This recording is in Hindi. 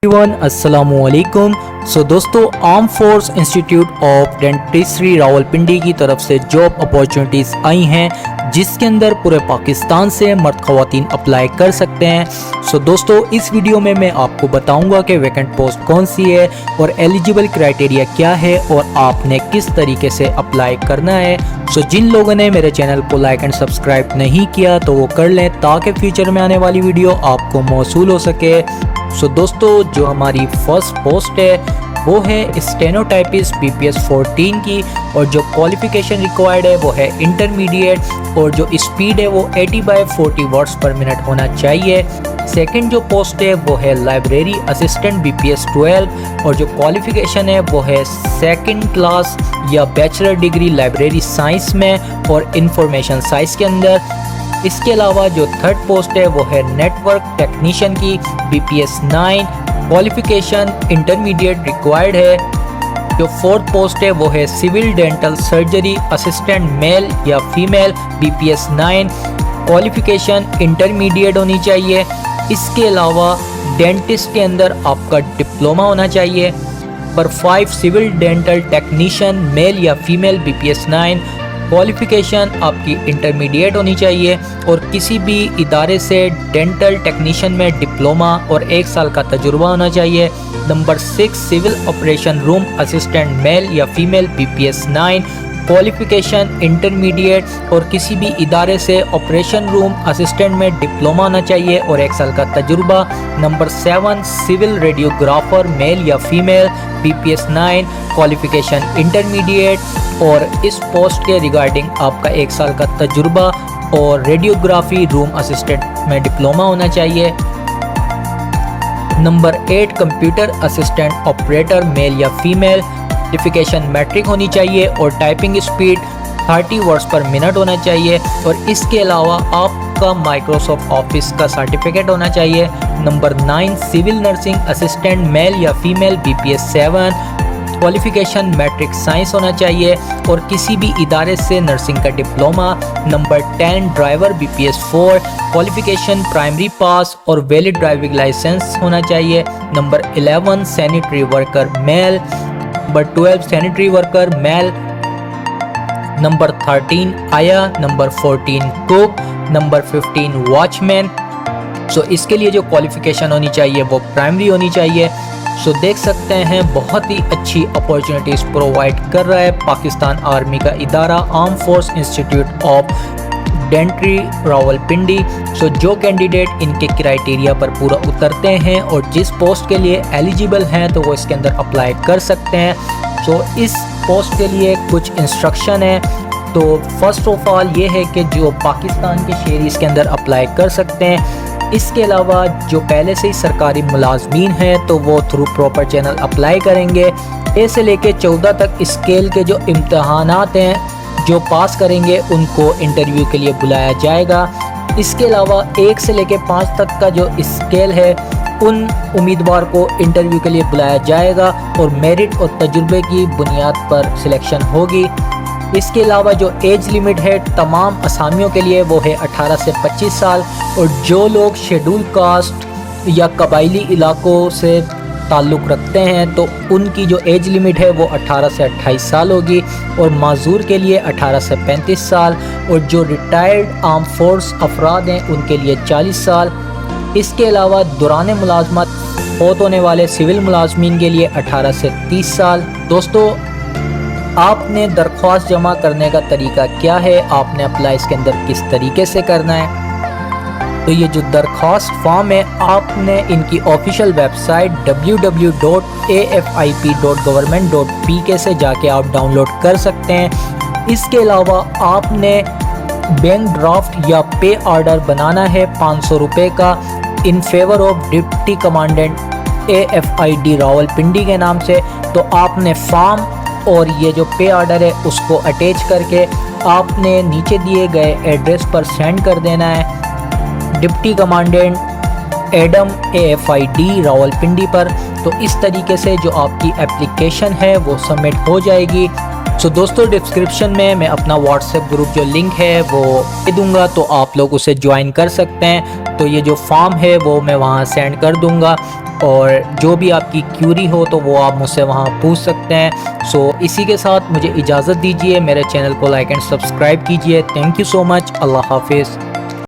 एवरीवन अस्सलामुअलैकुम। दोस्तों, arm force institute of dentistry Rawalpindi की तरफ से जॉब अपॉर्चुनिटीज़ आई हैं जिसके अंदर पूरे पाकिस्तान से मर्द ख़वातीन अप्लाई कर सकते हैं। दोस्तों, इस वीडियो में मैं आपको बताऊंगा कि वैकेंट पोस्ट कौन सी है और एलिजिबल क्राइटेरिया क्या है और आपने किस तरीके से अप्लाई करना है। जिन लोगों ने मेरे चैनल को लाइक एंड सब्सक्राइब नहीं किया तो वो कर लें ताकि फ्यूचर में आने वाली वीडियो आपको मौसूल हो सके। दोस्तों, जो हमारी फर्स्ट पोस्ट है वो है स्टेनोटाइपिस्ट BPS 14 की और जो क्वालिफिकेशन रिक्वायर्ड है वो है इंटरमीडिएट और जो स्पीड है वो 80/40 वर्ड्स पर मिनट होना चाहिए। सेकंड जो पोस्ट है वो है लाइब्रेरी असिस्टेंट BPS 12 और जो क्वालिफिकेशन है वो है सेकंड क्लास या बैचलर डिग्री लाइब्रेरी साइंस में और इंफॉर्मेशन साइंस के अंदर। इसके अलावा जो थर्ड पोस्ट है वो है नेटवर्क टेक्नीशियन की BPS 9, क्वालिफिकेशन इंटरमीडिएट रिक्वायर्ड है। जो फोर्थ पोस्ट है वो है civil dental surgery assistant male या फीमेल BPS 9, क्वालिफिकेशन इंटरमीडिएट होनी चाहिए। इसके अलावा डेंटिस्ट के अंदर आपका डिप्लोमा होना चाहिए। Number 5 civil dental technician male या फीमेल BPS 9, क्वालिफिकेशन आपकी इंटरमीडिएट होनी चाहिए और किसी भी इदारे से डेंटल टेक्नीशियन में डिप्लोमा और 1 साल का तजुर्बा होना चाहिए। Number 6 civil operation room assistant male या फीमेल BPS 9, क्वालिफिकेशन इंटरमीडिएट और किसी भी इदारे से ऑपरेशन रूम असिस्टेंट में डिप्लोमा होना चाहिए और 1 साल का तजुर्बा। नंबर 7 सिविल रेडियोग्राफर मेल या फीमेल BPS 9, क्वालिफिकेशन इंटरमीडिएट और इस पोस्ट के रिगार्डिंग आपका 1 साल का तजुर्बा और रेडियोग्राफी रूम असिस्टेंट में डिप्लोमा होना चाहिए। Number 8 computer assistant operator male या फीमेल, क्वालिफिकेशन मैट्रिक होनी चाहिए और typing speed 30 words per minute होना चाहिए और इसके अलावा आपका माइक्रोसॉफ्ट ऑफिस का सर्टिफिकेट होना चाहिए। Number 9 civil nursing assistant male या female BPS 7, qualification matric science होना चाहिए और किसी भी इदारे से नर्सिंग का diploma. Number 10 driver BPS 4, qualification primary pass और वैलिड ड्राइविंग लाइसेंस होना चाहिए। Number 11 sanitary worker male, number 12 sanitary worker male, number 13 आया, नंबर 14 कुक, नंबर 15 वॉचमैन। इसके लिए जो क्वालिफिकेशन होनी चाहिए वो प्राइमरी होनी चाहिए। देख सकते हैं बहुत ही अच्छी अपॉर्चुनिटीज़ प्रोवाइड कर रहा है पाकिस्तान आर्मी का इदारा arm force institute of Dentry Rawalpindi. जो कैंडिडेट इनके क्राइटेरिया पर पूरा उतरते हैं और जिस पोस्ट के लिए एलिजिबल हैं तो वो इसके अंदर अप्लाई कर सकते हैं। इस पोस्ट के लिए कुछ इंस्ट्रक्शन है। तो फर्स्ट ऑफ ऑल ये है कि जो पाकिस्तान के शहरी इसके अंदर अप्लाई कर सकते हैं। इसके अलावा जो पहले से ही सरकारी मुलाजमीन हैं तो वो थ्रू प्रॉपर चैनल अप्लाई करेंगे। ए से लेके 14 तक स्केल के जो इम्तहानात हैं जो पास करेंगे उनको इंटरव्यू के लिए बुलाया जाएगा। इसके अलावा 1 से लेके 5 तक का जो स्केल है उन उम्मीदवार को इंटरव्यू के लिए बुलाया जाएगा और मेरिट और तजुर्बे की बुनियाद पर सिलेक्शन होगी। इसके अलावा जो एज लिमिट है तमाम असामियों के लिए वो है 18 से 25 साल और जो लोग शेड्यूल कास्ट या कबायली इलाकों से ताल्लुक़ रखते हैं तो उनकी जो एज लिमिट है वो 18 से 28 साल होगी और माजूर के लिए 18 से 35 साल और जो रिटायर्ड आर्म फोर्स अफराद हैं उनके लिए 40 साल। इसके अलावा दौरान मुलाजमत फौत होने वाले सिविल मुलाजमीन के लिए 18 से 30 साल। दोस्तों, आपने दरख्वास्त जमा करने का तरीका क्या है, आपने अप्लाई इसके अंदर किस तरीके से करना है। तो ये जो दरख्वास्त फॉर्म है आपने इनकी ऑफिशियल वेबसाइट www.afip.government.pk से जाके आप डाउनलोड कर सकते हैं। इसके अलावा आपने बैंक ड्राफ्ट या पे ऑर्डर बनाना है 500 रुपये का in favour of deputy commandant AFID Rawalpindi के नाम से। तो आपने फॉर्म और ये जो पे ऑर्डर है उसको अटैच करके आपने नीचे दिए गए एड्रेस पर सेंड कर देना है deputy commandant Adam AFID Rawalpindi पर। तो इस तरीके से जो आपकी एप्लीकेशन है वो सबमिट हो जाएगी। दोस्तों, डिस्क्रिप्शन में मैं अपना व्हाट्सएप ग्रुप जो लिंक है वो दे दूंगा तो आप लोग उसे ज्वाइन कर सकते हैं। तो ये जो फॉर्म है वो मैं वहाँ सेंड कर दूंगा। और जो भी आपकी क्यूरी हो तो वो आप मुझसे वहाँ पूछ सकते हैं। सो इसी के साथ मुझे इजाज़त दीजिए, मेरे चैनल को लाइक एंड सब्सक्राइब कीजिए। Thank you so much. अल्लाह हाफिज़।